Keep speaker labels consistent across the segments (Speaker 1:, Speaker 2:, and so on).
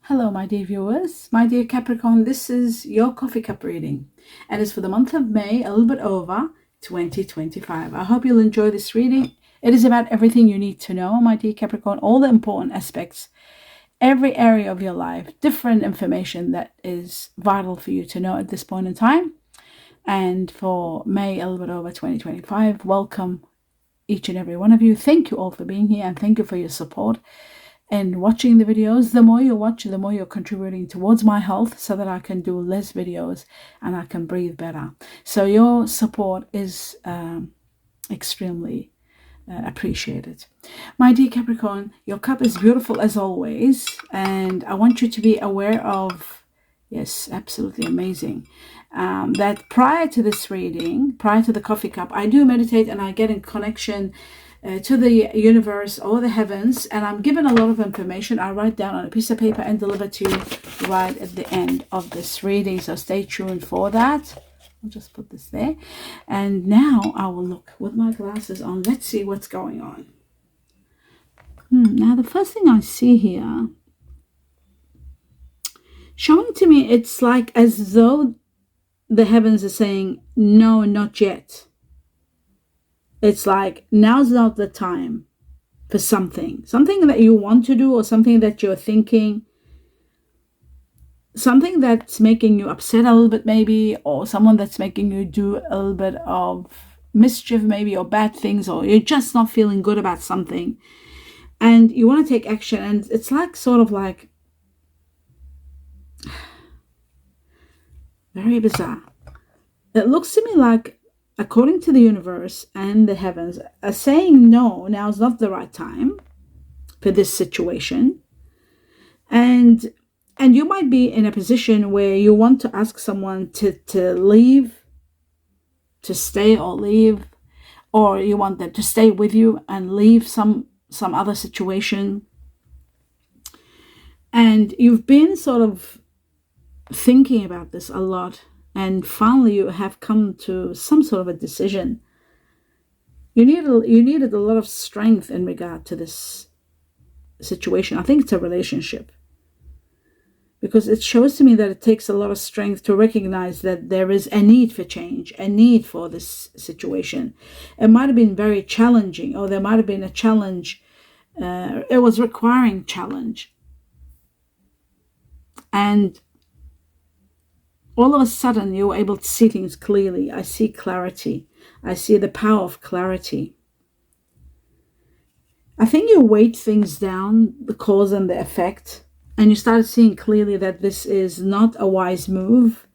Speaker 1: Hello, my dear viewers. My dear Capricorn, this is your coffee cup reading, and it's for the month of May, a little bit over 2025. I hope you'll enjoy this reading. It is about everything you need to know, my dear Capricorn, all the important aspects, every area of your life, different information that is vital for you to know at this point in time. And for May, a little bit over 2025, welcome each and every one of you. Thank you all for being here, and thank you for your support and watching the videos. The more you watch, the more you're contributing towards my health so that I can do less videos and I can breathe better. So your support is extremely appreciated. My dear Capricorn, your cup is beautiful as always, and I want you to be aware of, yes, absolutely amazing, that prior to this reading, prior to the coffee cup, I do meditate and I get in connection to the universe or the heavens, and I'm given a lot of information. I write down on a piece of paper and deliver to you right at the end of this reading, so stay tuned for that. I'll just put this there, and now I will look with my glasses on. Let's see what's going on. Now the first thing I see here showing to me, it's like as though the heavens are saying no, not yet. It's like now's not the time for something that you want to do, or something that you're thinking, something that's making you upset a little bit maybe, or someone that's making you do a little bit of mischief maybe, or bad things, or you're just not feeling good about something and you want to take action. And it's like sort of like very bizarre. It looks to me like, according to the universe and the heavens, are saying no, now is not the right time for this situation. And you might be in a position where you want to ask someone to leave, to stay or leave, or you want them to stay with you and leave some other situation. And you've been sort of thinking about this a lot, and finally you have come to some sort of a decision. You needed a lot of strength in regard to this situation. I think it's a relationship, because it shows to me that it takes a lot of strength to recognize that there is a need for change, a need for this situation. It might have been very challenging, or there might have been a challenge. It was requiring challenge. And all of a sudden, you were able to see things clearly. I see clarity. I see the power of clarity. I think you weighed things down, the cause and the effect, and you started seeing clearly that this is not a wise move.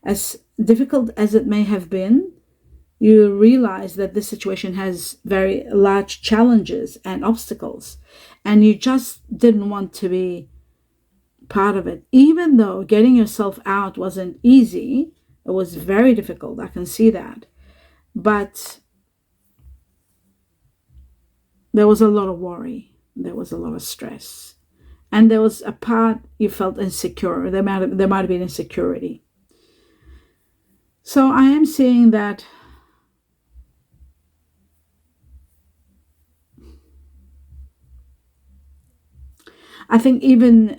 Speaker 1: As difficult as it may have been, you realize that this situation has very large challenges and obstacles, and you just didn't want to be part of it. Even though getting yourself out wasn't easy, it was very difficult. I can see that. But there was a lot of worry. There was a lot of stress. And there was a part you felt insecure. There might have been insecurity. So I am seeing that I think even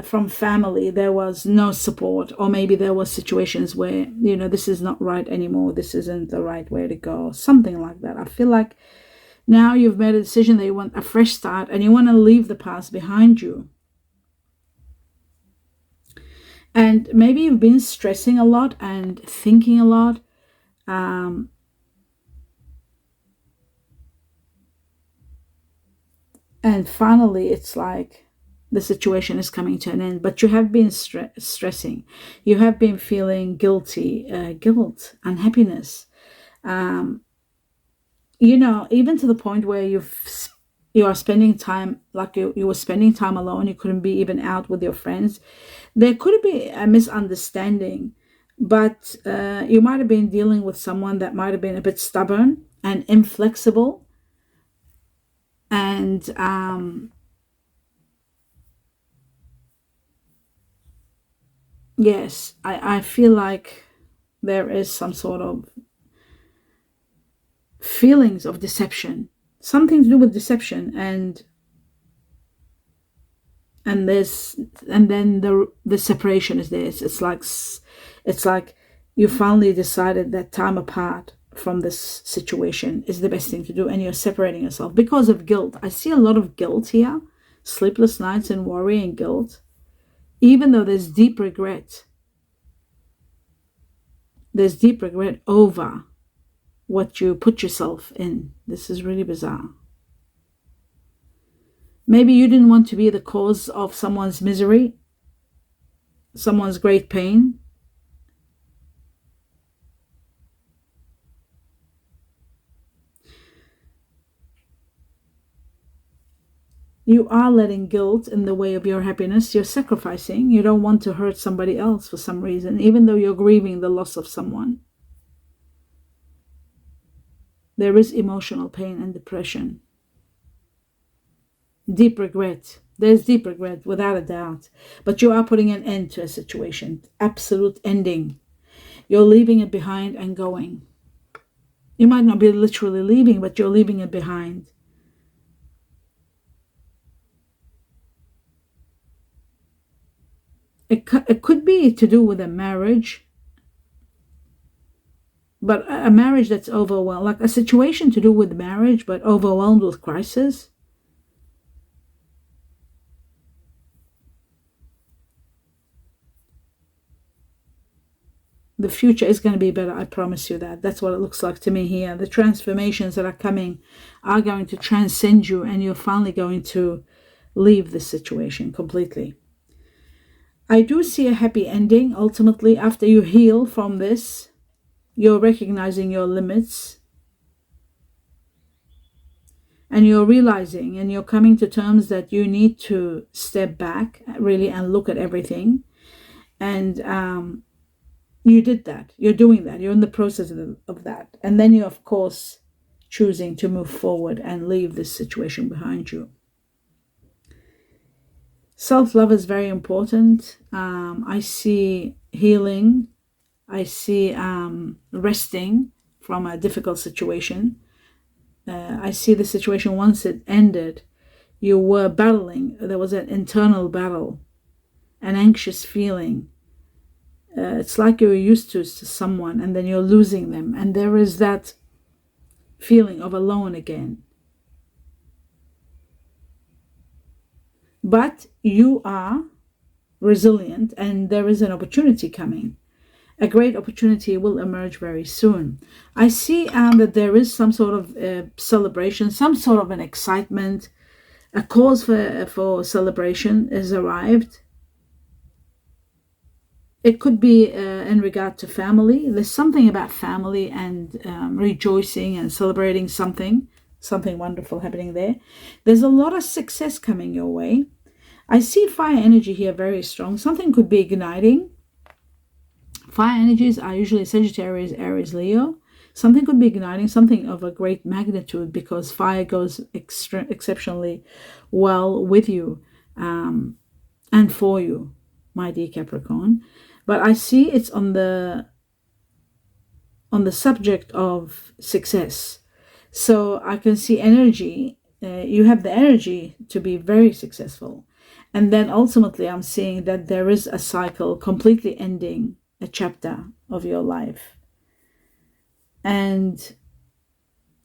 Speaker 1: from family, there was no support, or maybe there were situations where, this is not right anymore. This isn't the right way to go. Something like that. I feel like now you've made a decision that you want a fresh start and you want to leave the past behind you. And maybe you've been stressing a lot and thinking a lot. And finally, it's like the situation is coming to an end, but you have been stressing. You have been feeling guilty, guilt, unhappiness. Even to the point where you are spending time, like you were spending time alone. You couldn't be even out with your friends. There could be a misunderstanding, but you might have been dealing with someone that might have been a bit stubborn and inflexible. And yes, I feel like there is some sort of feelings of deception, something to do with deception. And and there's and then the separation is there. It's like you finally decided that time apart from this situation is the best thing to do, and you're separating yourself because of guilt. I see a lot of guilt here, sleepless nights and worry and guilt, even though there's deep regret. There's deep regret over what you put yourself in. This is really bizarre. Maybe you didn't want to be the cause of someone's misery, someone's great pain. You are letting guilt in the way of your happiness. You're sacrificing. You don't want to hurt somebody else for some reason, even though you're grieving the loss of someone. There is emotional pain and depression. Deep regret. There's deep regret, without a doubt. But you are putting an end to a situation. Absolute ending. You're leaving it behind and going. You might not be literally leaving, but you're leaving it behind. It could be to do with a marriage, but a marriage that's overwhelmed, like a situation to do with marriage, but overwhelmed with crisis. The future is going to be better, I promise you that. That's what it looks like to me here. The transformations that are coming are going to transcend you, and you're finally going to leave this situation completely. I do see a happy ending. Ultimately, after you heal from this, you're recognizing your limits, and you're realizing and you're coming to terms that you need to step back really and look at everything. And you did that. You're doing that. You're in the process of that. And then you're, of course, choosing to move forward and leave this situation behind you. Self-love is very important. I see healing. I see resting from a difficult situation. I see the situation, once it ended, you were battling. There was an internal battle, an anxious feeling. It's like you're used to someone and then you're losing them. And there is that feeling of alone again. But you are resilient, and there is an opportunity coming. A great opportunity will emerge very soon. I see that there is some sort of celebration, some sort of an excitement. A cause for celebration has arrived. It could be in regard to family. There's something about family and rejoicing and celebrating something wonderful happening there. There's a lot of success coming your way. I see fire energy here very strong. Something could be igniting. Fire energies are usually Sagittarius, Aries, Leo. Something could be igniting, something of a great magnitude, because fire goes exceptionally well with you and for you, my dear Capricorn. But I see it's on the subject of success. So I can see energy. You have the energy to be very successful. And then ultimately I'm seeing that there is a cycle completely ending a chapter of your life. And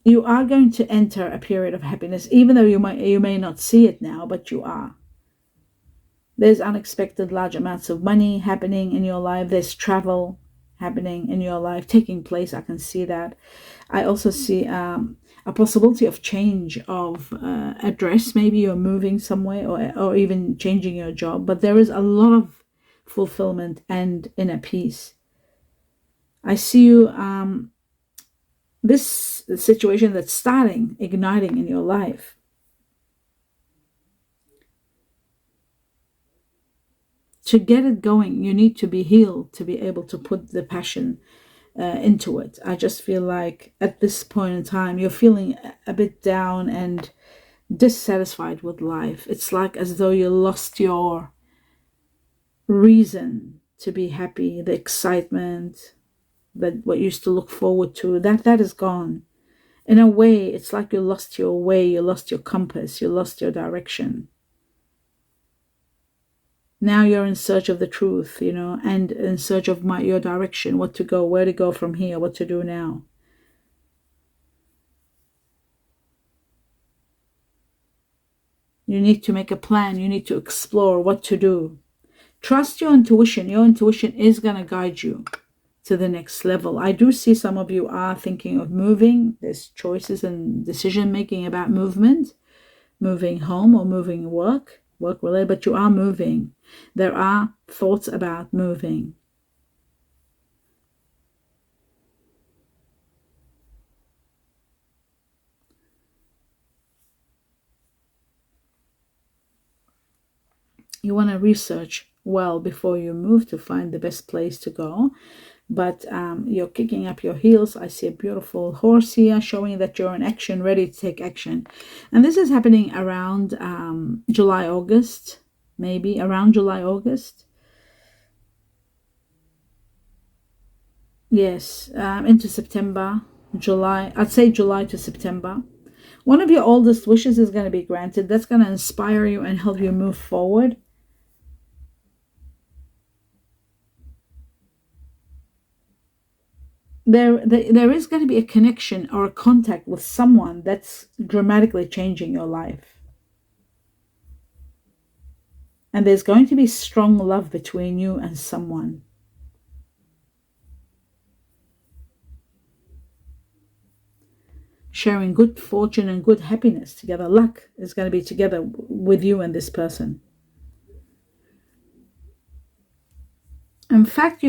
Speaker 1: you are going to enter a period of happiness, even though you may not see it now, but you are. There's unexpected large amounts of money happening in your life. There's travel happening in your life, taking place. I can see that. I also see a possibility of change of address. Maybe you're moving somewhere, or even changing your job. But there is a lot of fulfillment and inner peace. I see you, this situation that's starting, igniting in your life. To get it going, you need to be healed to be able to put the passion into it. I just feel like at this point in time, you're feeling a bit down and dissatisfied with life. It's like as though you lost your reason to be happy, the excitement, that what you used to look forward to, that is gone. In a way, it's like you lost your way, you lost your compass, you lost your direction. Now you're in search of the truth, and in search of your direction, what to go, where to go from here, what to do now. You need to make a plan. You need to explore what to do. Trust your intuition. Your intuition is going to guide you to the next level. I do see some of you are thinking of moving. There's choices and decision making about movement, moving home or moving work related, but you are moving. There are thoughts about moving. You want to research well before you move to find the best place to go. But you're kicking up your heels. I see a beautiful horse here showing that you're in action, ready to take action. And this is happening around July, August, maybe around July, August. Yes, into September, July. I'd say July to September. One of your oldest wishes is going to be granted. That's going to inspire you and help you move forward. There is going to be a connection or a contact with someone that's dramatically changing your life. And there's going to be strong love between you and someone. Sharing good fortune and good happiness together. Luck is going to be together with you and this person. In fact,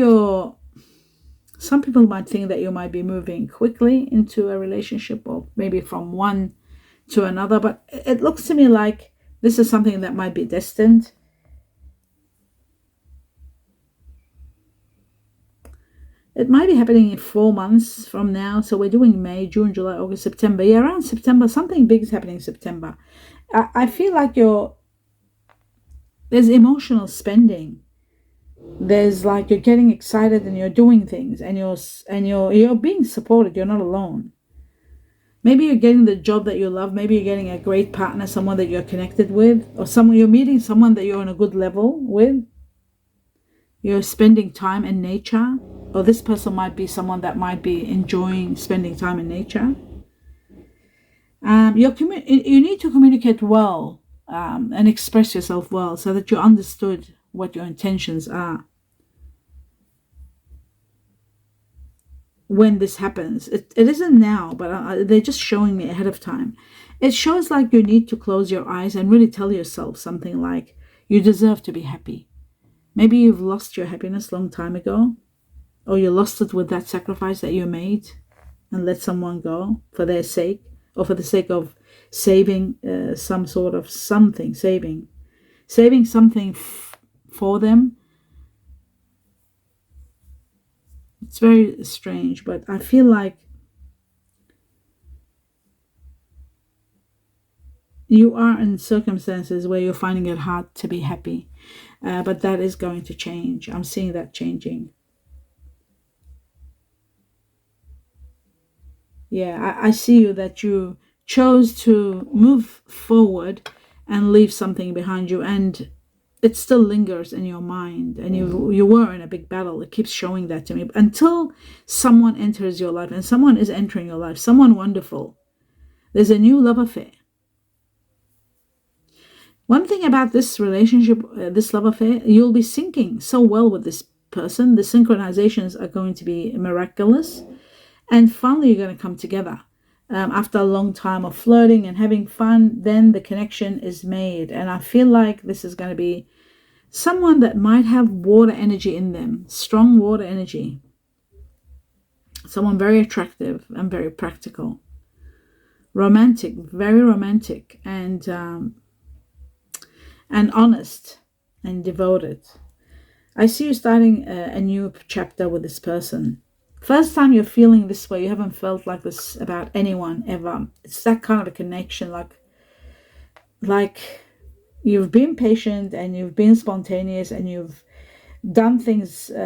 Speaker 1: some people might think that you might be moving quickly into a relationship, or maybe from one to another, but it looks to me like this is something that might be destined. It might be happening in 4 months from now. So we're doing May, June, July, August, September. Yeah, around September, something big is happening in September. I feel like there's emotional spending. There's like you're getting excited and you're doing things, and you're being supported. You're not alone. Maybe you're getting the job that you love. Maybe you're getting a great partner, someone that you're connected with, or you're meeting someone that you're on a good level with. You're spending time in nature, or this person might be someone that might be enjoying spending time in nature. You need to communicate well and express yourself well so that you're understood what your intentions are. When this happens, it isn't now, but they're just showing me ahead of time. It shows like you need to close your eyes and really tell yourself something like, you deserve to be happy. Maybe you've lost your happiness a long time ago, or you lost it with that sacrifice that you made and let someone go for their sake, or for the sake of saving some sort of something, saving something for them. It's very strange, but I feel like you are in circumstances where you're finding it hard to be happy, but that is going to change. I'm seeing that changing. Yeah, I see you that you chose to move forward and leave something behind you, and it still lingers in your mind, and you were in a big battle. It keeps showing that to me until someone enters your life, and someone is entering your life, someone wonderful. There's a new love affair. One thing about this relationship, this love affair, you'll be syncing so well with this person. The synchronizations are going to be miraculous, and finally you're going to come together. After a long time of flirting and having fun, then the connection is made. And I feel like this is going to be someone that might have water energy in them, strong water energy. Someone very attractive and very practical. Romantic, very romantic, and honest and devoted. I see you starting a new chapter with this person. First time you're feeling this way, you haven't felt like this about anyone ever. It's that kind of a connection, like you've been patient and you've been spontaneous and you've done things you've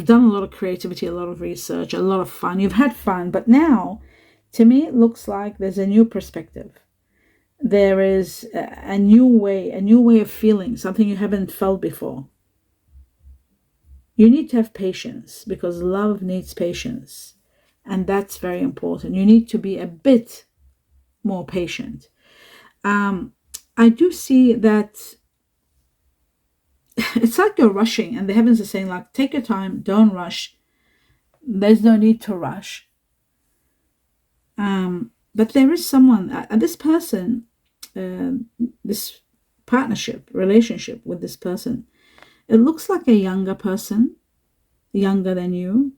Speaker 1: done a lot of creativity, a lot of research, a lot of fun. You've had fun, but now, to me, it looks like there's a new perspective. There is a new way of feeling, something you haven't felt before. You need to have patience because love needs patience. And that's very important. You need to be a bit more patient. Um, I do see that it's like you're rushing, and the heavens are saying, like, take your time, don't rush. There's no need to rush. But there is someone, this person, uh, this partnership, relationship with this person, it looks like a younger person, younger than you.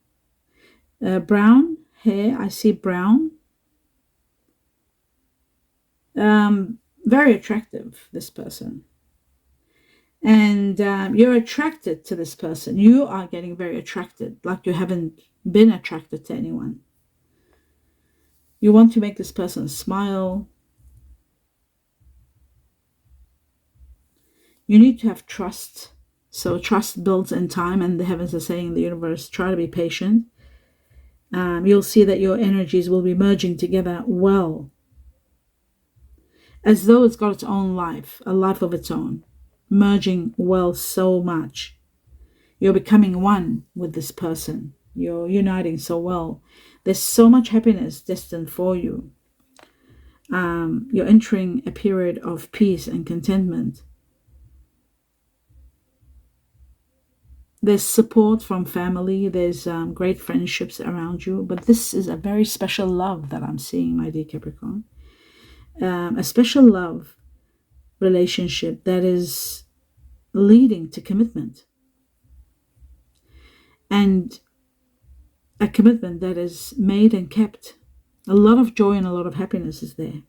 Speaker 1: Brown hair, I see brown. Very attractive, this person. And you're attracted to this person. You are getting very attracted, like you haven't been attracted to anyone. You want to make this person smile. You need to have trust. So trust builds in time, and the heavens are saying in the universe, try to be patient. You'll see that your energies will be merging together well, as though it's got its own life, a life of its own, merging well so much. You're becoming one with this person. You're uniting so well. There's so much happiness destined for you. You're entering a period of peace and contentment. There's support from family. There's great friendships around you. But this is a very special love that I'm seeing, my dear Capricorn. A special love relationship that is leading to commitment. And a commitment that is made and kept. A lot of joy and a lot of happiness is there.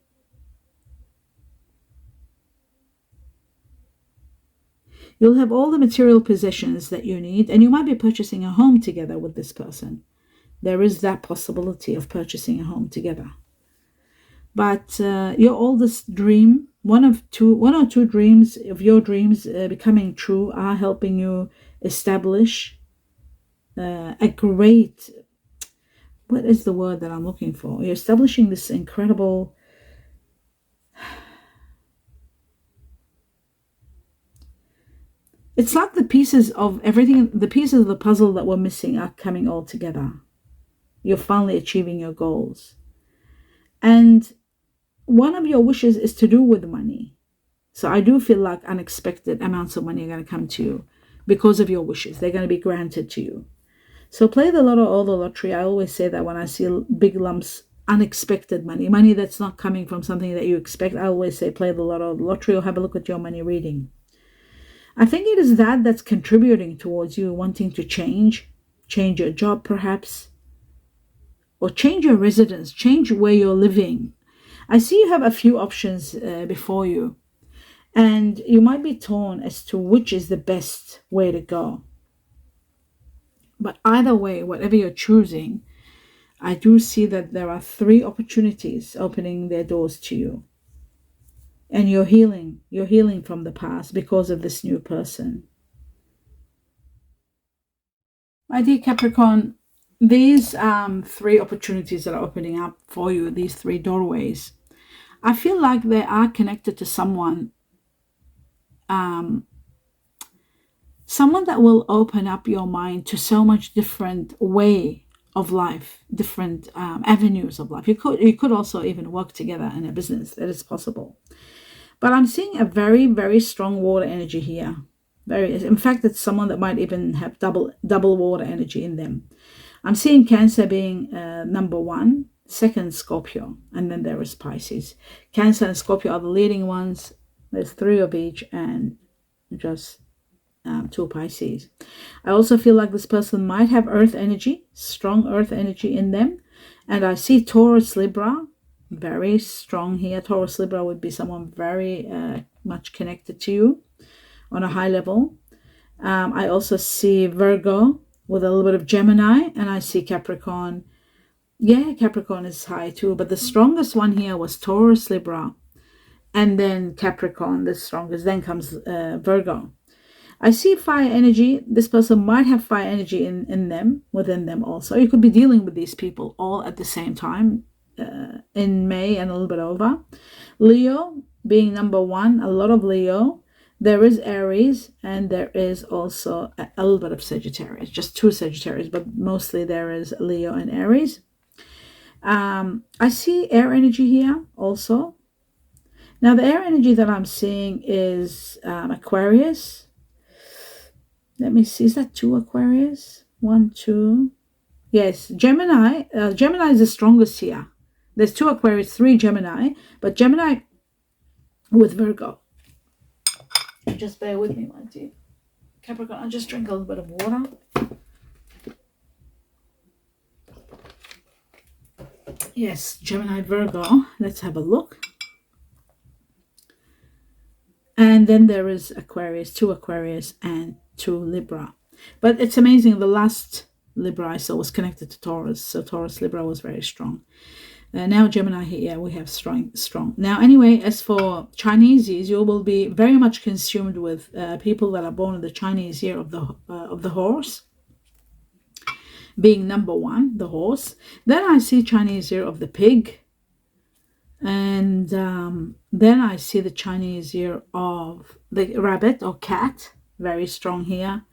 Speaker 1: You'll have all the material possessions that you need, and you might be purchasing a home together with this person. There is that possibility of purchasing a home together. But your oldest dream, one or two dreams of your dreams becoming true, are helping you establish a great, what is the word that I'm looking for? You're establishing this incredible, it's like the pieces of everything, the pieces of the puzzle that were missing are coming all together. You're finally achieving your goals. And one of your wishes is to do with money. So I do feel like unexpected amounts of money are going to come to you because of your wishes. They're going to be granted to you. So play the lotto or the lottery. I always say that when I see big lumps, unexpected money that's not coming from something that you expect, I always say play the lotto or the lottery, or have a look at your money reading. I think it is that that's contributing towards you wanting to change your job perhaps, or change your residence, change where you're living. I see you have a few options before you, and you might be torn as to which is the best way to go. But either way, whatever you're choosing, I do see that there are three opportunities opening their doors to you. And you're healing from the past because of this new person. My dear Capricorn, these three opportunities that are opening up for you, these three doorways, I feel like they are connected to someone, someone that will open up your mind to so much different way of life, different avenues of life. You could also even work together in a business. That is possible. But I'm seeing a very, very strong water energy here. In fact, it's someone that might even have double water energy in them. I'm seeing Cancer being number one, second Scorpio, and then there is Pisces. Cancer and Scorpio are the leading ones. There's three of each, and just two Pisces. I also feel like this person might have earth energy, strong earth energy in them. And I see Taurus, Libra, very strong here. Taurus, Libra would be someone very much connected to you on a high level. I also see Virgo with a little bit of Gemini, and I see Capricorn. Yeah, Capricorn is high too, but the strongest one here was Taurus, Libra, and then Capricorn, the strongest. Then comes Virgo. I see fire energy. This person might have fire energy in them, within them also. You could be dealing with these people all at the same time. in May and a little bit over. Leo being number one, a lot of Leo. There is Aries, and there is also a little bit of Sagittarius, just two Sagittarius, but mostly there is Leo and Aries. I see air energy here also. Now, the air energy that I'm seeing is Aquarius. Let me see, is that two Aquarius? One, two. Yes, Gemini. Gemini is the strongest here. There's two Aquarius, three Gemini, but Gemini with Virgo. Just bear with me, my dear Capricorn. I'll just drink a little bit of water. Yes, Gemini, Virgo. Let's have a look. And then there is Aquarius, two Aquarius and two Libra. But it's amazing. The last Libra I saw was connected to Taurus. So Taurus, Libra was very strong. Now Gemini here, we have strong. Now anyway, as for Chineses, you will be very much consumed with people that are born in the Chinese year of the horse, being number one, the horse. Then I see Chinese year of the pig. And then I see the Chinese year of the rabbit or cat, very strong here.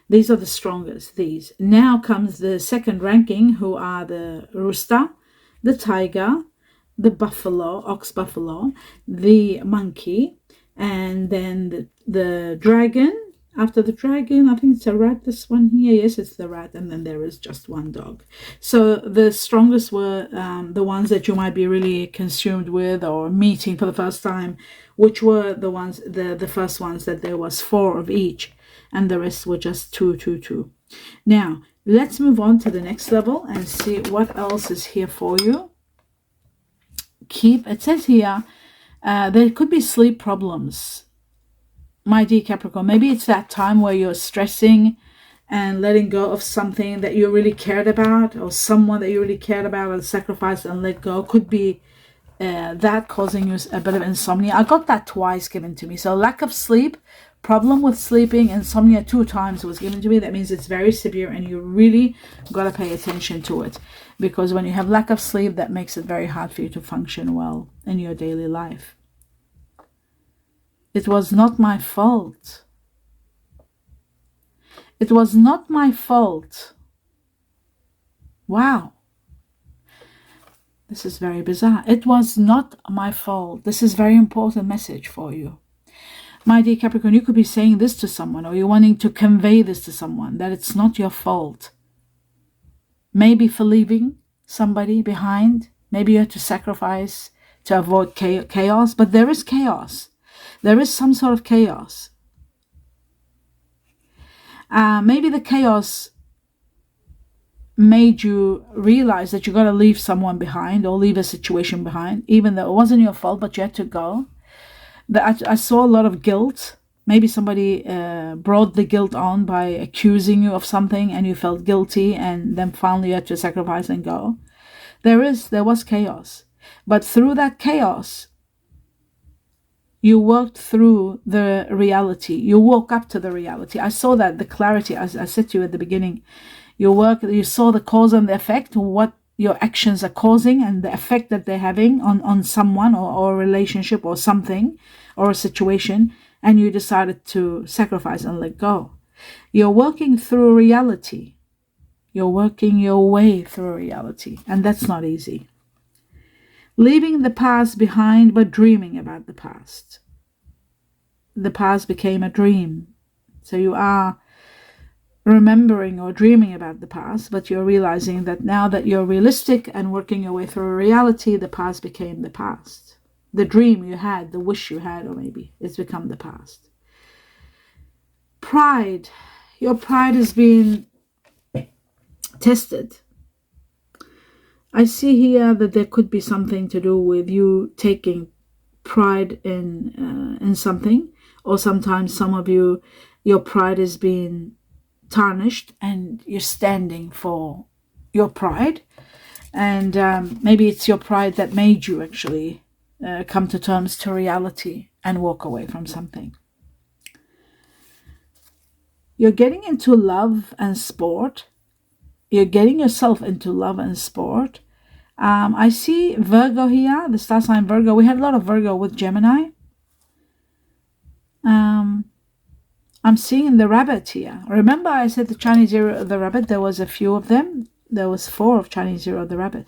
Speaker 1: These are the strongest, these. Now comes the second ranking, who are the rooster, the tiger, the buffalo, ox buffalo, the monkey, and then the dragon. After the dragon, I think it's a rat, this one here. Yes, it's the rat, and then there is just one dog. So the strongest were the ones that you might be really consumed with or meeting for the first time, which were the ones, the first ones that there was 4 of each, and the rest were just 2. Now, let's move on to the next level and see what else is here for you. It says here, there could be sleep problems. My dear Capricorn, maybe it's that time where you're stressing and letting go of something that you really cared about, or someone that you really cared about and sacrificed and let go. Could be that causing you a bit of insomnia. I got that twice given to me. So lack of sleep, problem with sleeping, insomnia 2 times was given to me. That means it's very severe and you really got to pay attention to it. Because when you have lack of sleep, that makes it very hard for you to function well in your daily life. It was not my fault. It was not my fault. Wow. This is very bizarre. It was not my fault. This is a very important message for you. My dear Capricorn, you could be saying this to someone, or you're wanting to convey this to someone, that it's not your fault. Maybe for leaving somebody behind. Maybe you had to sacrifice to avoid chaos, but there is chaos. There is some sort of chaos. Maybe the chaos made you realize that you got to leave someone behind or leave a situation behind, even though it wasn't your fault, but you had to go. I saw a lot of guilt. Maybe somebody brought the guilt on by accusing you of something and you felt guilty, and then finally you had to sacrifice and go. There was chaos. But through that chaos, you worked through the reality. You woke up to the reality. I saw that, the clarity, as I said to you at the beginning. You saw the cause and the effect, what your actions are causing and the effect that they're having on someone or a relationship or something or a situation, and you decided to sacrifice and let go. You're working through reality. You're working your way through reality, and that's not easy. Leaving the past behind, but dreaming about the past. The past became a dream. So you are remembering or dreaming about the past, but you're realizing that now that you're realistic and working your way through reality, the past became the past. The dream you had, the wish you had, or maybe it's become the past. Pride. Your pride is being tested. I see here that there could be something to do with you taking pride in something, or sometimes some of you, your pride is being tarnished and you're standing for your pride, and maybe it's your pride that made you actually come to terms to reality and walk away from something. You're getting into love and sport. You're getting yourself into love and sport. I see Virgo here, the star sign Virgo. We had a lot of Virgo with Gemini. I'm seeing the rabbit here. Remember I said the Chinese zero of the rabbit? There was a few of them. There was 4 of Chinese zero of the rabbit.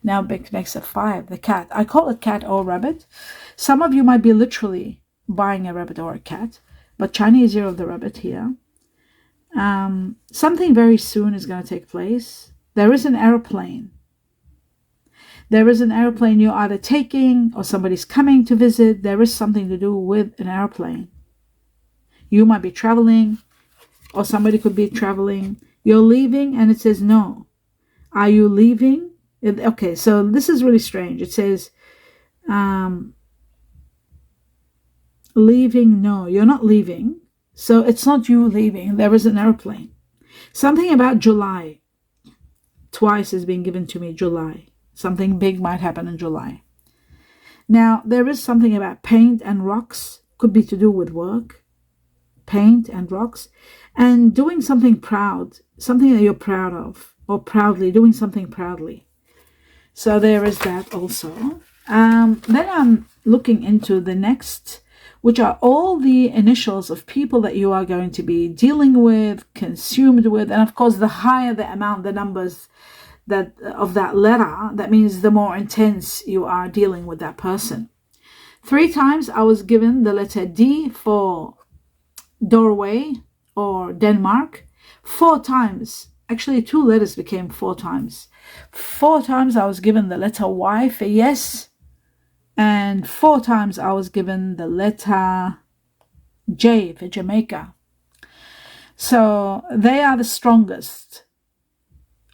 Speaker 1: Now big next at 5, the cat. I call it cat or rabbit. Some of you might be literally buying a rabbit or a cat, but Chinese zero of the rabbit here. Something very soon is going to take place. There is an airplane. There is an airplane you're either taking or somebody's coming to visit. There is something to do with an airplane. You might be traveling or somebody could be traveling. You're leaving and it says no. Are you leaving? Okay, so this is really strange. It says leaving. No, you're not leaving. So it's not you leaving. There is an airplane. Something about July. Twice is being given to me, July. Something big might happen in July. Now, there is something about paint and rocks. Could be to do with work. Paint and rocks. And doing something proud. Something that you're proud of. Or proudly. Doing something proudly. So there is that also. Then I'm looking into the next, which are all the initials of people that you are going to be dealing with, consumed with. And of course, the higher the amount, the numbers that of that letter, that means the more intense you are dealing with that person. 3 times I was given the letter D for doorway or Denmark. 4 times, actually 2 letters became 4 times. 4 times I was given the letter Y for yes. And 4 times I was given the letter J for Jamaica. So they are the strongest.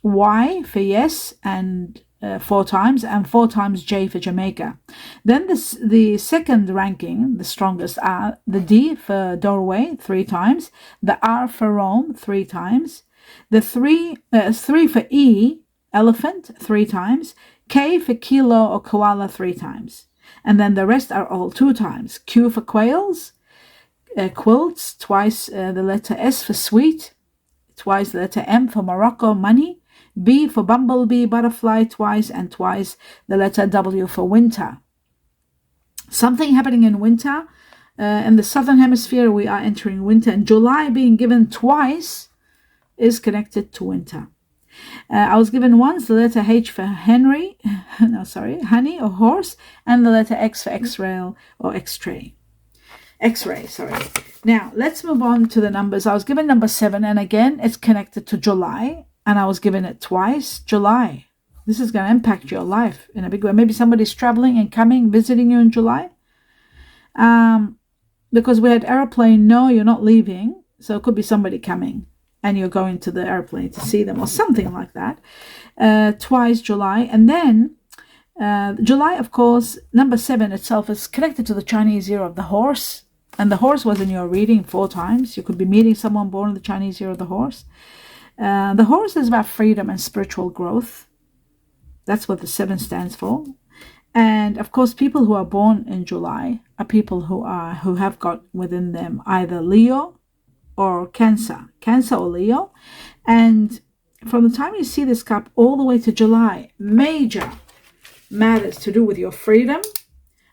Speaker 1: Y for yes and 4 times, and 4 times J for Jamaica. Then the second ranking, the strongest, are the D for doorway 3 times, the R for Rome 3 times, the 3 for E, elephant 3 times, K for kilo or koala 3 times. And then the rest are all 2 times. Q for quails, quilts, twice the letter S for sweet, twice the letter M for Morocco, money, B for bumblebee, butterfly, twice, and twice the letter W for winter. Something happening in winter. In the southern hemisphere, we are entering winter, and July being given twice is connected to winter. I was given once the letter H for honey or horse, and the letter X for X-ray or X-ray. X-ray, sorry. Now, let's move on to the numbers. I was given number 7, and again, it's connected to July, and I was given it twice. July. This is going to impact your life in a big way. Maybe somebody's traveling and coming, visiting you in July. Because we had airplane, no, you're not leaving. So it could be somebody coming, and you're going to the airplane to see them or something like that. Twice July. And then July, of course, number 7 itself is connected to the Chinese year of the horse. And the horse was in your reading 4 times. You could be meeting someone born in the Chinese year of the horse. The horse is about freedom and spiritual growth. That's what the 7 stands for. And of course, people who are born in July are people who have got within them either Leo or Cancer or Leo. And from the time you see this cup all the way to July, major matters to do with your freedom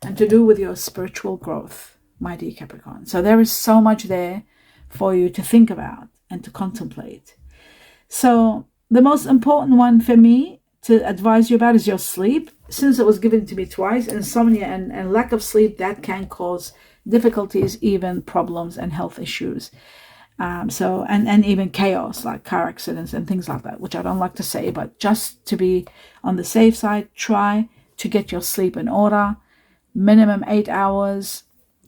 Speaker 1: and to do with your spiritual growth, my dear Capricorn. So there is so much there for you to think about and to contemplate. So the most important one for me to advise you about is your sleep. Since it was given to me twice, insomnia and lack of sleep, that can cause difficulties, even problems and health issues. And even chaos, like car accidents and things like that, which I don't like to say, but just to be on the safe side, try to get your sleep in order. Minimum 8 hours.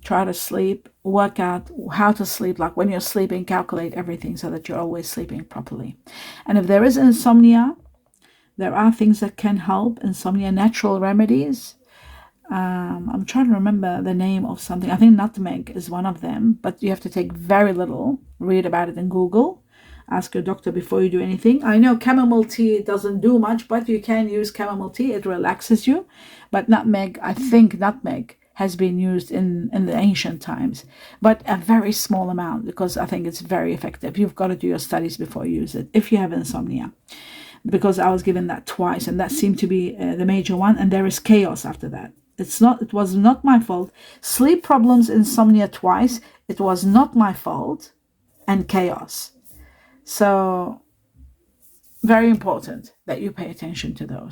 Speaker 1: Try to sleep, work out how to sleep, like when you're sleeping, calculate everything so that you're always sleeping properly. And if there is insomnia, there are things that can help. Insomnia, natural remedies. I'm trying to remember the name of something. I think nutmeg is one of them, but you have to take very little. Read about it in Google. Ask your doctor before you do anything. I know chamomile tea doesn't do much, but you can use chamomile tea. It relaxes you. But nutmeg, I think nutmeg has been used in the ancient times, but a very small amount, because I think it's very effective. You've got to do your studies before you use it if you have insomnia. because I was given that twice, and that seemed to be the major one. And there is chaos after that. It was not my fault. Sleep problems, insomnia twice. It was not my fault, and chaos. So very important that you pay attention to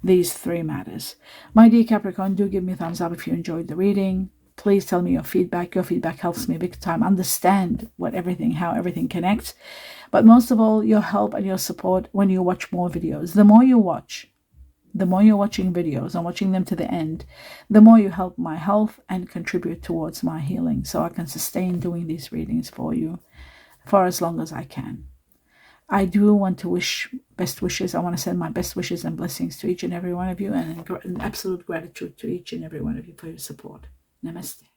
Speaker 1: these three matters. My dear Capricorn, do give me a thumbs up if you enjoyed the reading. Please tell me your feedback. Your feedback helps me big time understand how everything connects. But most of all, your help and your support when you watch more videos. The more you watch, the more you're watching videos and watching them to the end, the more you help my health and contribute towards my healing, so I can sustain doing these readings for you for as long as I can. I do want to wish best wishes. I want to send my best wishes and blessings to each and every one of you, and absolute gratitude to each and every one of you for your support. Namaste.